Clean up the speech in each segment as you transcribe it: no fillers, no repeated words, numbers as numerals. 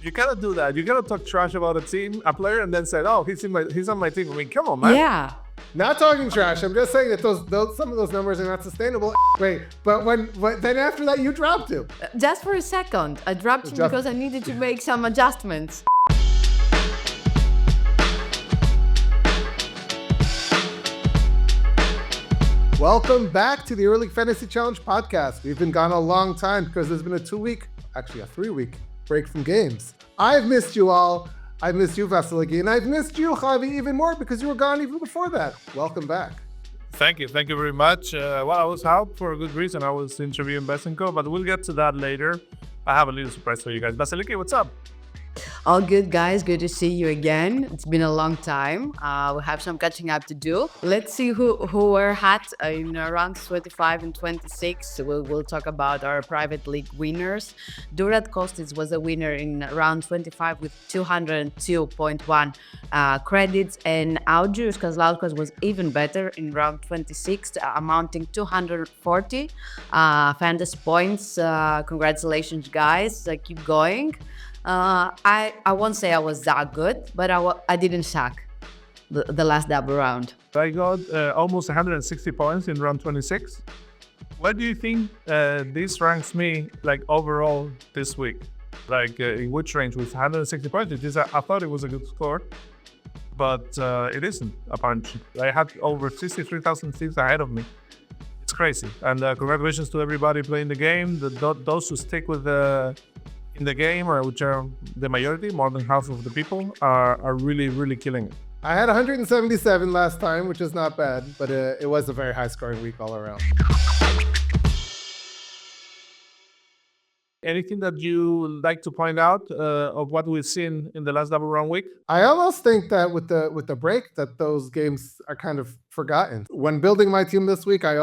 You cannot do that. You cannot talk trash about a player, and then say, "Oh, he's on my team." I mean, come on, man. Yeah. Not talking trash. I'm just saying that some of those numbers are not sustainable. Wait, but then after that you dropped him. Just for a second, I dropped him because I needed to make some adjustments. Welcome back to the EuroLeague Fantasy Challenge podcast. We've been gone a long time because there's been a 3-week break from games. I've missed you all. I've missed you, Vasiliki, and I've missed you, Javi, even more because you were gone even before that. Welcome back. Thank you very much. Well, I was out for a good reason. I was interviewing Besenko, but we'll get to that later. I have a little surprise for you guys. Vasiliki, what's up? All good, guys. Good to see you again. It's been a long time. We have some catching up to do. Let's see who we're at in rounds 25 and 26. We'll talk about our private league winners. Durat Kostic was a winner in round 25 with 202.1 credits, and Audrius Kazlauskas was even better in round 26, amounting 240 fantasy points. Congratulations, guys. Keep going. I won't say I was that good, but I didn't suck the last double round. I got almost 160 points in round 26. What do you think this ranks me like overall this week? Like in which range? With 160 points, I thought it was a good score, but it isn't apparently. I had over 63,000 seats ahead of me. It's crazy. And congratulations to everybody playing the game. Those who stick with in the game, or which are the majority, more than half of the people, are really, really killing it. I had 177 last time, which is not bad, but it was a very high-scoring week all around. Anything that you like to point out of what we've seen in the last double round week? I almost think that with the break, that those games are kind of forgotten. When building my team this week, I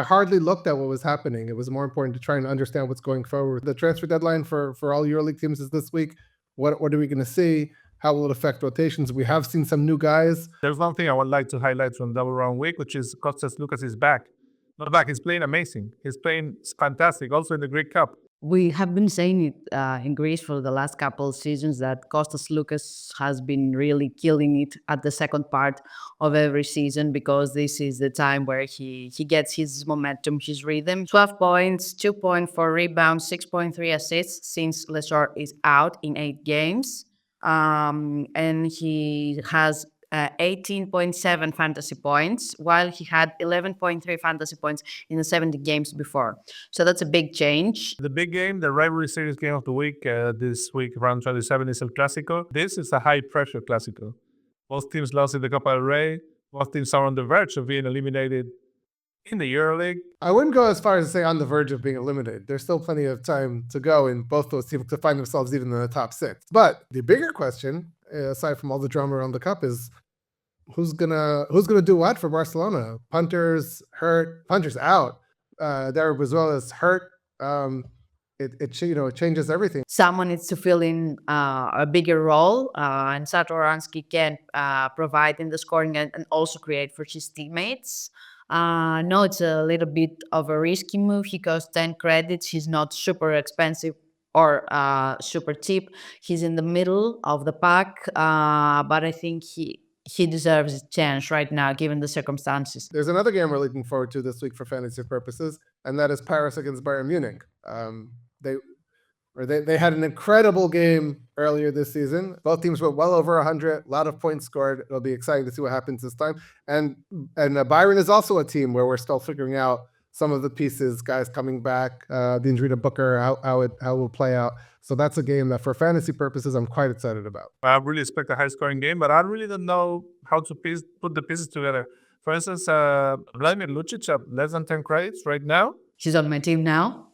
hardly looked at what was happening. It was more important to try and understand what's going forward. The transfer deadline for all EuroLeague teams is this week. What are we going to see? How will it affect rotations? We have seen some new guys. There's one thing I would like to highlight from double round week, which is Kostas Lukas is back. Not back, he's playing amazing. He's playing fantastic, also in the Greek Cup. We have been saying it in Greece for the last couple of seasons that Kostas Lukas has been really killing it at the second part of every season, because this is the time where he gets his momentum, his rhythm. 12 points, 2.4 rebounds, 6.3 assists since Lesor is out in 8 games. And he has 18.7 fantasy points, while he had 11.3 fantasy points in the 70 games before. So that's a big change. The big game, the rivalry series game of the week, this week, round 27, is El Clásico. This is a high-pressure Clásico. Both teams lost in the Copa del Rey. Both teams are on the verge of being eliminated in the EuroLeague. I wouldn't go as far as to say on the verge of being eliminated. There's still plenty of time to go in both those teams to find themselves even in the top 6. But the bigger question, aside from all the drama around the cup, is who's gonna do what for Barcelona? Punters hurt, punters out. Derek Brizuela is hurt. It changes everything. Someone needs to fill in a bigger role, and Satoransky can provide in the scoring and also create for his teammates. No, it's a little bit of a risky move. He costs 10 credits. He's not super expensive or super cheap. He's in the middle of the pack, but I think he deserves a chance right now, given the circumstances. There's another game we're looking forward to this week for fantasy purposes, and that is Paris against Bayern Munich. They had an incredible game earlier this season. Both teams went well over 100, a lot of points scored. It'll be exciting to see what happens this time. And Bayern is also a team where we're still figuring out some of the pieces, guys coming back, the injury to Booker, how it will play out. So that's a game that for fantasy purposes, I'm quite excited about. I really expect a high-scoring game, but I really don't know how to put the pieces together. For instance, Vladimir Lucic at less than 10 credits right now. He's on my team now.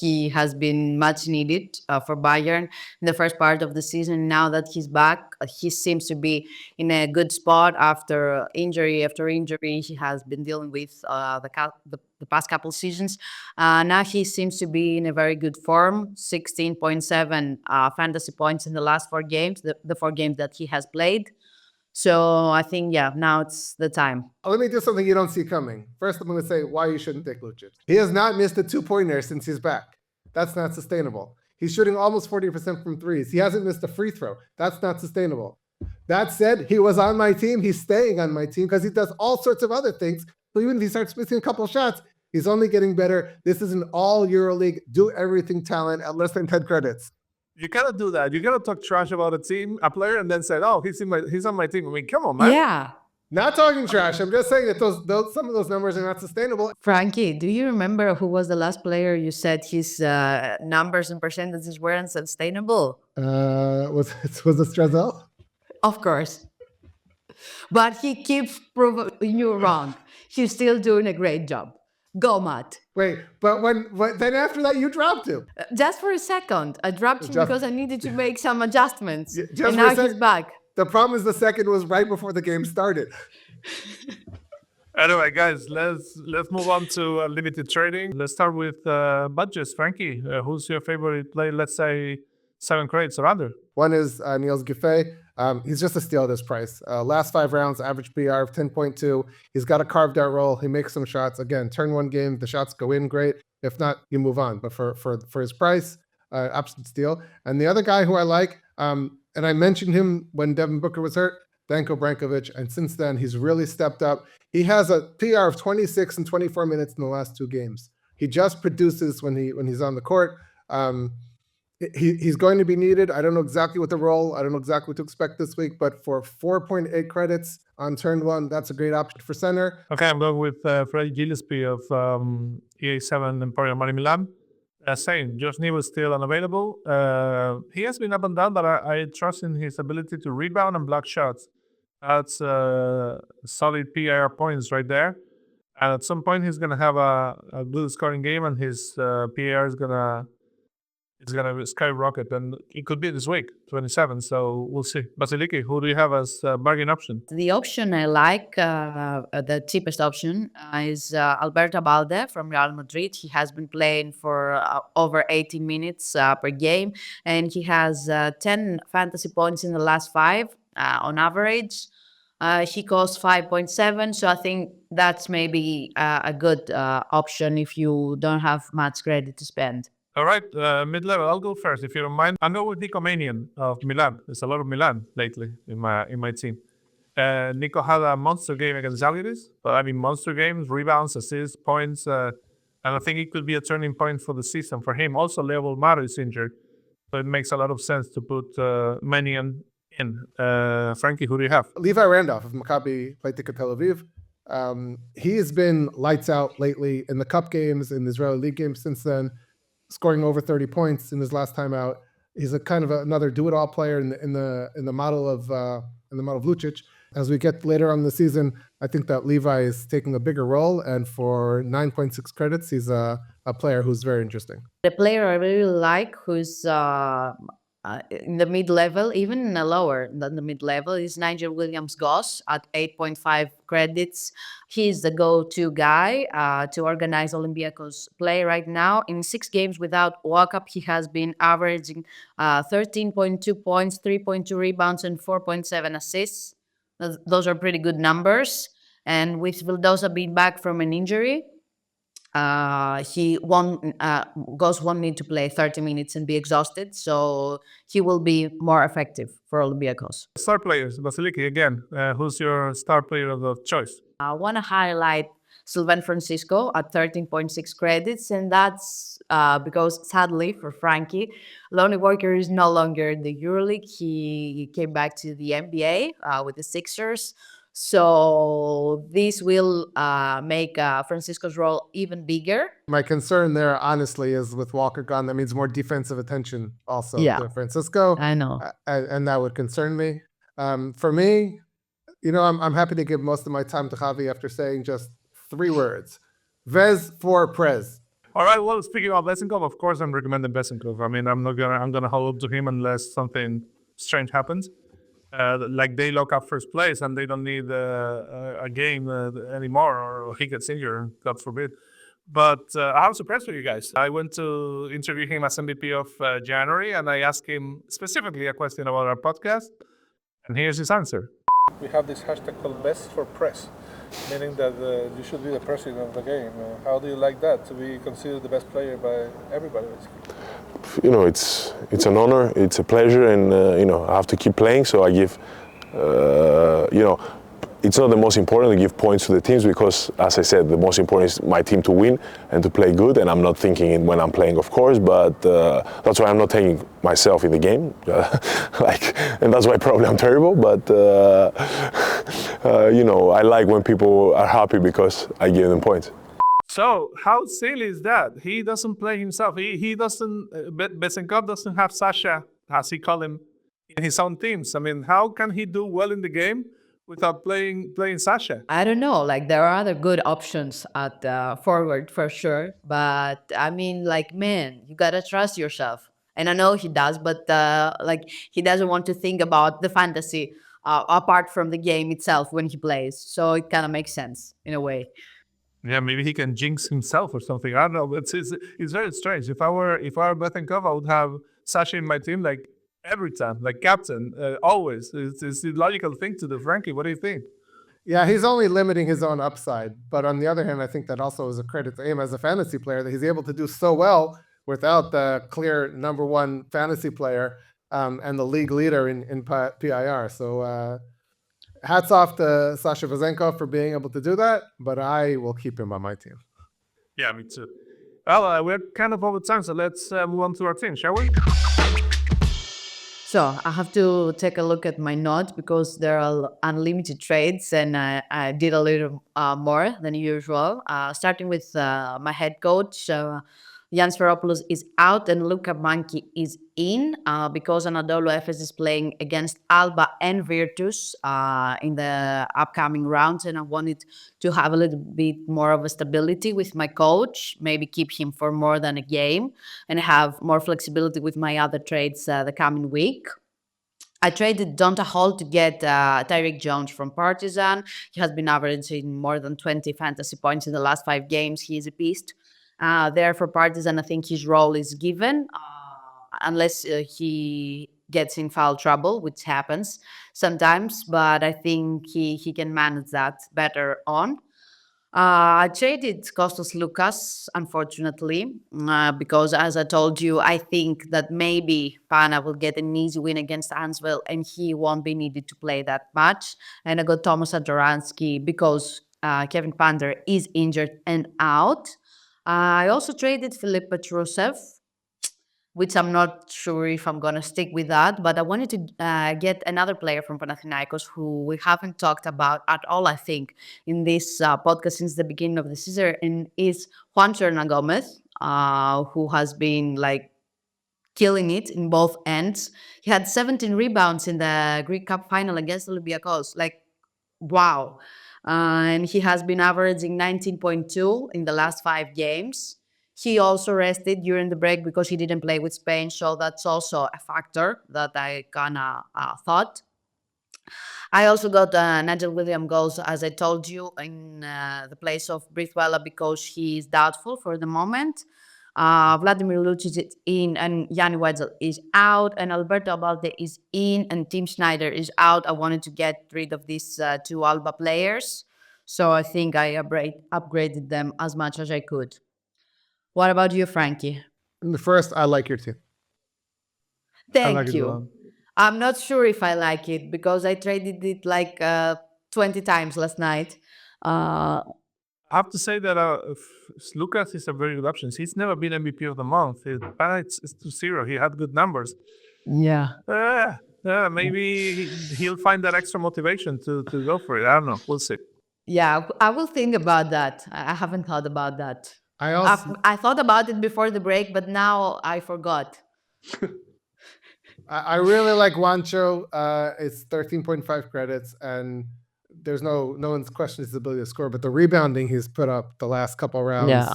He has been much needed for Bayern in the first part of the season. Now that he's back, he seems to be in a good spot after injury after injury he has been dealing with the past couple seasons. Now he seems to be in a very good form. 16.7 fantasy points in the last 4 games, the 4 games that he has played. So I think, now it's the time. Let me do something you don't see coming. First, I'm going to say why you shouldn't take Lucic. He has not missed a 2-pointer since he's back. That's not sustainable. He's shooting almost 40% from threes. He hasn't missed a free throw. That's not sustainable. That said, he was on my team. He's staying on my team because he does all sorts of other things. So even if he starts missing a couple shots, he's only getting better. This is an all EuroLeague, do everything talent at less than 10 credits. You cannot do that. You cannot talk trash about a player, and then say, "Oh, he's on my team." I mean, come on, man. Yeah. Not talking trash. I'm just saying that those some of those numbers are not sustainable. Frankie, do you remember who was the last player you said his numbers and percentages were unsustainable? Was it Strazel? Of course. But he keeps proving you wrong. He's still doing a great job. Go, Matt. Wait, but then after that you dropped him. Just for a second. I dropped him because I needed to make some adjustments. Just And for a now he's second. back. The problem is the second was right before the game started. Anyway, guys, let's move on to limited trading. Let's start with budgets. Frankie, who's your favorite player? Let's say 7 credits or under. One is Niels Giffey. He's just a steal at this price. Last 5 rounds, average PR of 10.2. He's got a carved out role. He makes some shots. Again, turn 1 game, the shots go in, great. If not, you move on. But for his price, absolute steal. And the other guy who I like, and I mentioned him when Devin Booker was hurt, Danko Brankovic, and since then he's really stepped up. He has a PR of 26 and 24 minutes in the last 2 games. He just produces when he's on the court. He's going to be needed. I don't know exactly what the role. I don't know exactly what to expect this week, but for 4.8 credits on turn 1, that's a great option for center. Okay, I'm going with Freddie Gillespie of EA7 Emporium Money Milan. Same, Josh Neal is still unavailable. He has been up and down, but I trust in his ability to rebound and block shots. That's solid PIR points right there. And at some point, he's going to have a good scoring game, and his PIR is going to skyrocket. And it could be this week, 27. So we'll see. Basiliki, who do you have as bargain option? The option I like, the cheapest option, is Alberto Balde from Real Madrid. He has been playing for over 80 minutes per game, and he has 10 fantasy points in the last 5 on average. He costs 5.7, so I think that's maybe a good option if you don't have much credit to spend. All right, mid-level. I'll go first, if you don't mind. I'll go with Nico Manian of Milan. There's a lot of Milan lately in my team. Nico had a monster game against Zalgiris, but I mean monster games, rebounds, assists, points, and I think it could be a turning point for the season for him. Also, Leo Maro is injured, so it makes a lot of sense to put Manian in. Frankie, who do you have? Levi Randolph of Maccabi Playtika Tel Aviv. He has been lights out lately in the cup games, in the Israeli League games since then, scoring over 30 points in his last time out. He's a kind of another do-it-all player in the model of Lucic. As we get later on in the season, I think that Levi is taking a bigger role, and for 9.6 credits, he's a player who's very interesting. The player I really like, who's in the mid-level, even lower than the mid-level, is Nigel Williams-Goss at 8.5 credits. He's the go-to guy to organize Olympiacos play right now. In 6 games without walk-up, he has been averaging 13.2 points, 3.2 rebounds, and 4.7 assists. Those are pretty good numbers. And with Vildosa being back from an injury, Goss won't need to play 30 minutes and be exhausted, so he will be more effective for Olympiacos. Star players, Basiliki, again. Who's your star player of choice? I want to highlight Sylvain Francisco at 13.6 credits, and that's because, sadly, for Frankie, Lonnie Walker is no longer in the EuroLeague. He came back to the NBA with the Sixers. So this will make Francisco's role even bigger. My concern there, honestly, is with Walker gone, that means more defensive attention also to Francisco. I know. And that would concern me. For me, I'm happy to give most of my time to Javi after saying just 3 words. Vez for Prez. All right. Well, speaking of Besenkov, of course, I'm recommending Besenkov. I mean, I'm gonna hold up to him unless something strange happens. Like they lock up first place and they don't need a game anymore, or he gets injured, God forbid. But I have a surprise for you guys. I went to interview him as MVP of January, and I asked him specifically a question about our podcast, and here's his answer. We have this hashtag called Best for Press, meaning that you should be the president of the game. How do you like that, to be considered the best player by everybody, basically? it's an honor, it's a pleasure, and I have to keep playing. So I give, it's not the most important to give points to the teams because, as I said, the most important is my team to win and to play good. And I'm not thinking it when I'm playing, of course, but that's why I'm not taking myself in the game. And that's why probably I'm terrible. But I like when people are happy because I give them points. So how silly is that? He doesn't play himself. He doesn't. Besenkov doesn't have Sasha, as he call him, in his own teams. I mean, how can he do well in the game without playing Sasha? I don't know. Like there are other good options at forward for sure, but I mean, like man, you gotta trust yourself. And I know he does, but like he doesn't want to think about the fantasy apart from the game itself when he plays. So it kind of makes sense in a way. Yeah, maybe he can jinx himself or something. I don't know. It's very strange. If I were Betenkov, I would have Sasha in my team like every time, like captain, always. It's the logical thing to do. Frankie, what do you think? Yeah, he's only limiting his own upside. But on the other hand, I think that also is a credit to him as a fantasy player that he's able to do so well without the clear number one fantasy player and the league leader in PIR. So hats off to Sasha Vezenkov for being able to do that, but I will keep him on my team. Yeah, me too. Well, we're kind of over time, so let's move on to our team, shall we? So I have to take a look at my notes because there are unlimited trades, and I did a little more than usual. Starting with my head coach, Jan Sferopoulos is out and Luka Manki is in because Anadolu Efes is playing against Alba and Virtus in the upcoming rounds, and I wanted to have a little bit more of a stability with my coach, maybe keep him for more than a game, and have more flexibility with my other trades the coming week. I traded Donta Hall to get Tyreek Jones from Partizan. He has been averaging more than 20 fantasy points in the last 5 games. He is a beast. There for Partizan, I think his role is given, unless he gets in foul trouble, which happens sometimes, but I think he can manage that better on. I traded Kostas Lukas, unfortunately, because as I told you, I think that maybe Pana will get an easy win against Ansville and he won't be needed to play that much. And I got Thomas Adoransky because Kevin Pander is injured and out. I also traded Filip Petrusev, which I'm not sure if I'm going to stick with that. But I wanted to get another player from Panathinaikos who we haven't talked about at all, I think, in this podcast since the beginning of the season, and is Juan Serna Gomez, who has been like killing it in both ends. He had 17 rebounds in the Greek Cup final against Olympiacos. Like, wow. And he has been averaging 19.2 in the last 5 games. He also rested during the break because he didn't play with Spain, so that's also a factor that I kind of thought. I also got Nigel William goals, as I told you, in the place of Brithwella because he is doubtful for the moment. Vladimir Lucic is in, and Yanni Weitzel is out, and Alberto Abalde is in, and Tim Schneider is out. I wanted to get rid of these 2 Alba players, so I think I upgraded them as much as I could. What about you, Frankie? In the first, I like your team. Thank you. I'm not sure if I like it because I traded it like 20 times last night. I have to say that Lucas is a very good option. He's never been MVP of the month. It's 2-0. He had good numbers. Yeah. Maybe he'll find that extra motivation to go for it. I don't know. We'll see. Yeah, I will think about that. I haven't thought about that. I thought about it before the break, but now I forgot. I really like Juancho. It's 13.5 credits, and there's no one's questioned his ability to score, but the rebounding he's put up the last couple rounds,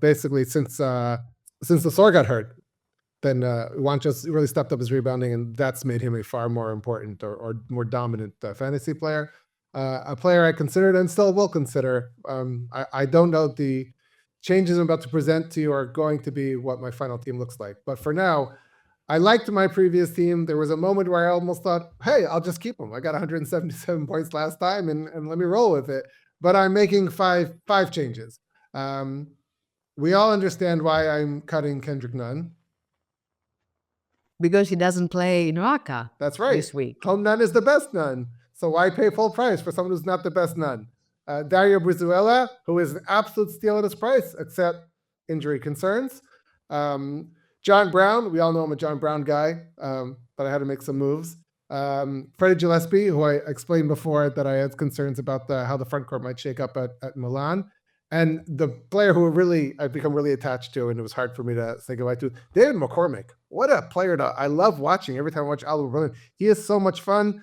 basically since the Sor got hurt, then Juancho's really stepped up his rebounding, and that's made him a far more important or more dominant fantasy player. A player I considered and still will consider. I don't know the changes I'm about to present to you are going to be what my final team looks like. But for now, I liked my previous team. There was a moment where I almost thought, hey, I'll just keep them. I got 177 points last time and let me roll with it. But I'm making five changes. We all understand why I'm cutting Kendrick Nunn. because he doesn't play in Raqqa That's right. this week. Home nun is the best nun. So why pay full price for someone who's not the best nun? Dario Brizuela, who is an absolute steal at his price, except injury concerns. John Brown, we all know I'm a John Brown guy, but I had to make some moves. Freddie Gillespie, who I explained before that I had concerns about how the front court might shake up at Milan. And the player who I've become really attached to, and it was hard for me to say goodbye to, David McCormick. What a player I love watching every time I watch Alba Berlin. He is so much fun.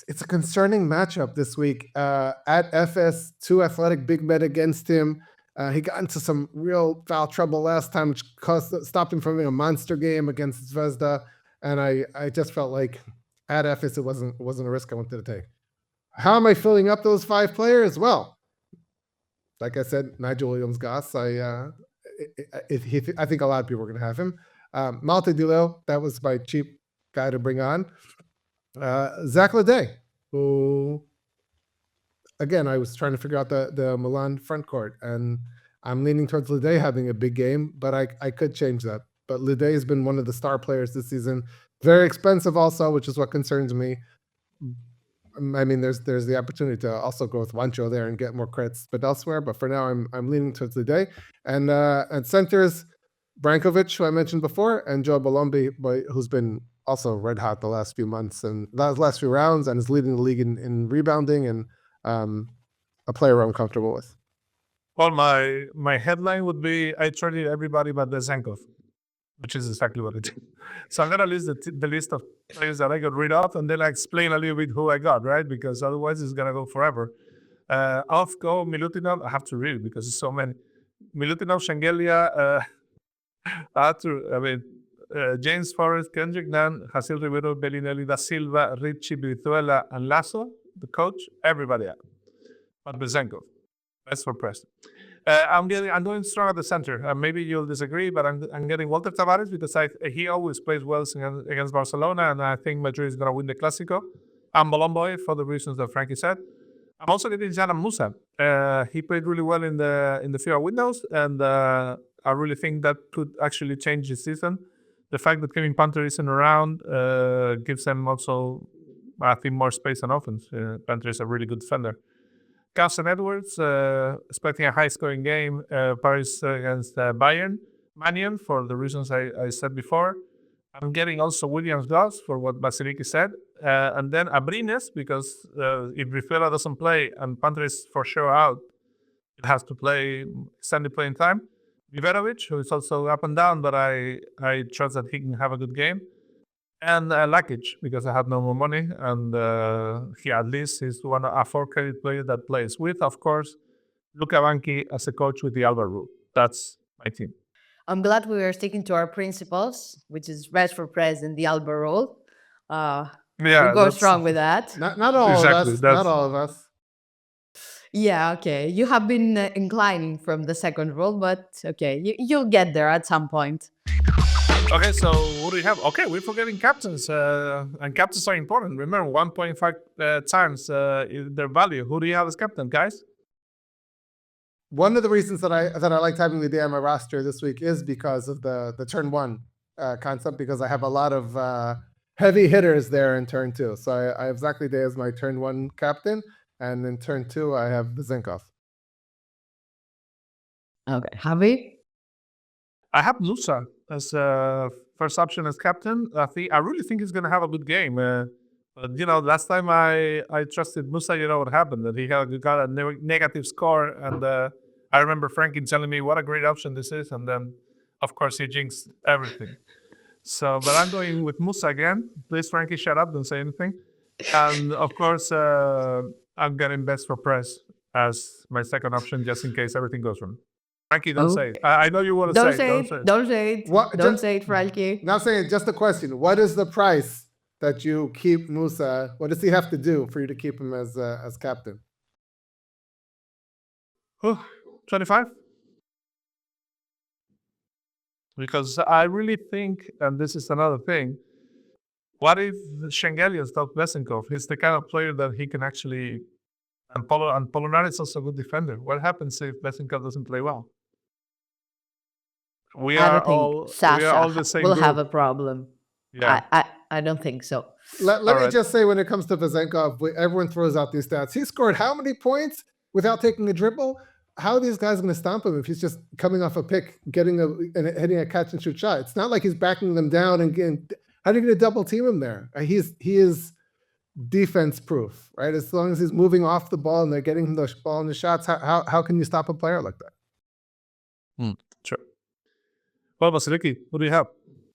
It's a concerning matchup this week. At FS, 2 athletic big men against him. He got into some real foul trouble last time, which stopped him from having a monster game against Zvezda. And I just felt like at FS, it wasn't a risk I wanted to take. How am I filling up those 5 players? Well, like I said, Nigel Williams-Goss. I think a lot of people are going to have him. Malte Dillo, that was my cheap guy to bring on. Zach Leday, who, again, I was trying to figure out the Milan front court, and I'm leaning towards Leday having a big game, but I could change that. But Leday has been one of the star players this season. Very expensive also, which is what concerns me. I mean, there's the opportunity to also go with Wancho there and get more credits, but elsewhere. But for now, I'm leaning towards Leday. And at centers, Brankovic, who I mentioned before, and Joe Balombi, who's been also red hot the last few months and last few rounds, and is leading the league in rebounding, and a player I'm comfortable with. Well, my headline would be I traded everybody but Bezenkov, which is exactly what I did. So I'm gonna list the list of players that I got rid of, and then I explain a little bit who I got, right? Because otherwise it's gonna go forever. Off go Milutinov. I have to read it because there's so many. Milutinov, Shengelia, James Forrest, Kendrick Nunn, Hasil Rivero, Bellinelli da Silva, Ricci, Brizuela, and Lasso, the coach, everybody out. But Bezenkov. That's for Preston. I'm going strong at the center. Maybe you'll disagree, but I'm getting Walter Tavares because he always plays well against Barcelona, and I think Madrid is going to win the Clásico. I'm Bolomboy for the reasons that Frankie said. I'm also getting Jana Musa. He played really well in the FIBA windows, and I really think that could actually change the season. The fact that Kevin Panther isn't around gives them also, I think, more space on offense. Panther is a really good defender. Carson Edwards, expecting a high-scoring game, Paris against Bayern. Mannion, for the reasons I said before. I'm getting also Williams-Goss for what Basiliki said. And then Abrines, because if Rifera doesn't play and Panther is for sure out, it has to play extended playing time. Viverovic, who is also up and down, but I trust that he can have a good game. And Lakic, because I have no more money, and he at least is a 4 credit player that plays with, of course, Luca Banchi as a coach with the Alba rule. That's my team. I'm glad we are sticking to our principles, which is rest for press and the Alba rule. We'll go strong with that. Not all Exactly, of us. Not all of us. Yeah, okay. You have been inclining from the second rule, but okay, you'll get there at some point. Okay, so what do you have? Okay, we're forgetting captains, and captains are important. Remember, 1.5 times their value. Who do you have as captain, guys? One of the reasons that I liked having Leday on my roster this week is because of the turn 1 concept, because I have a lot of heavy hitters there in turn 2. So I have Zach Leday as my turn 1 captain, and in turn 2 I have Bezenkov. Okay, Javi? I have Musa as first option as captain. I really think he's going to have a good game. But, last time I trusted Musa, what happened? That he got a negative score. And I remember Frankie telling me what a great option this is. And then, of course, he jinxed everything. So, but I'm going with Musa again. Please, Frankie, shut up. Don't say anything. And, of course, I'm getting best for press as my second option just in case everything goes wrong. Frankie, don't say it. I know you want to say it. Don't say it. Don't say it, Frankie. Not saying it, just a question. What is the price that you keep Musa? What does he have to do for you to keep him as captain? 25? Because I really think, and this is another thing, what if Shengelia stops Bezenkov? He's the kind of player that he can actually... And Polonara is also a good defender. What happens if Bezenkov doesn't play well? We I are don't think all Sasha we are all the same will group. have a problem. Yeah. I don't think so. Let All me right. just say, when it comes to Vezenkov, everyone throws out these stats. He scored how many points without taking a dribble? How are these guys going to stomp him if he's just coming off a pick, hitting a catch and shoot shot? It's not like he's backing them down and getting. How are you going to double team him there? He is defense proof, right? As long as he's moving off the ball and they're getting the ball in the shots, how can you stop a player like that? Sure. Well, Vasiliki, who do you have?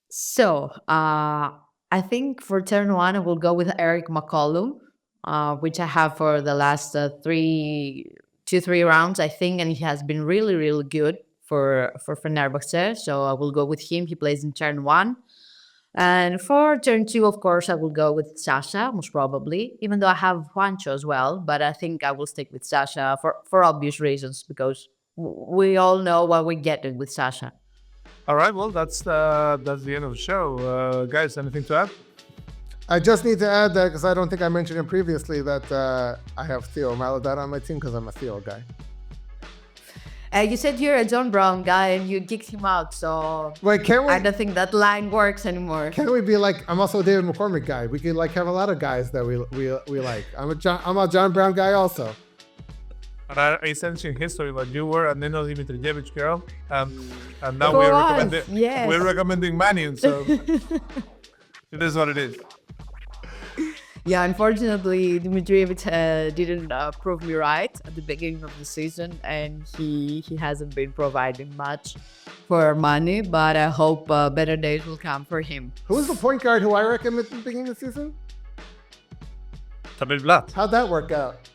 So I think for turn one, I will go with Eric McCollum, which I have for the last 2-3 rounds, I think, and he has been really, really good for Fenerbahce. So I will go with him. He plays in turn one. And for turn two, of course, I will go with Sasha, most probably, even though I have Juancho as well. But I think I will stick with Sasha for obvious reasons, because we all know what we're getting with Sasha. All right. Well, that's the end of the show. Guys, anything to add? I just need to add that, because I don't think I mentioned it previously, that I have Theo Maladada on my team because I'm a Theo guy. You said you're a John Brown guy and you kicked him out, so Wait, can we? I don't think that line works anymore. Can we be like, I'm also a David McCormick guy. We could like have a lot of guys that we like. I'm a John Brown guy also. And it's ancient history, but you were a Nino Dimitrijevic girl, and now For us, yes. we're recommending Manion, so it is what it is. Yeah, unfortunately, Dimitrijevic didn't prove me right at the beginning of the season, and he hasn't been providing much for money, but I hope better days will come for him. Who was the point guard who I recommended at the beginning of the season? Tamil Blatt. How'd that work out?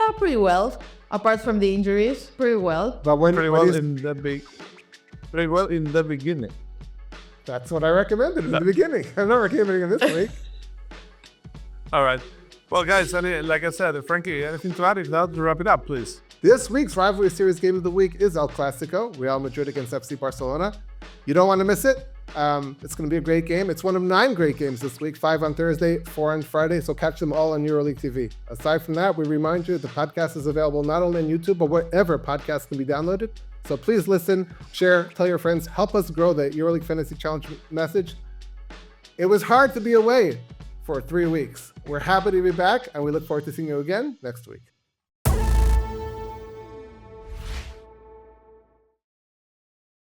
Yeah, pretty well. Apart from the injuries, pretty well. But Pretty well in the beginning. That's what I recommended in the beginning. I'm not recommending him this week. All right. Well, guys, like I said, Frankie, anything to add? If not, to wrap it up, please. This week's Rivalry Series game of the week is El Clásico, Real Madrid against FC Barcelona. You don't want to miss it. It's going to be a great game. It's one of 9 great games this week, 5 on Thursday, 4 on Friday, so catch them all on EuroLeague TV. Aside from that, we remind you the podcast is available not only on YouTube, but wherever podcasts can be downloaded. So please listen, share, tell your friends, help us grow the EuroLeague Fantasy Challenge message. It was hard to be away for 3 weeks. We're happy to be back, and we look forward to seeing you again next week.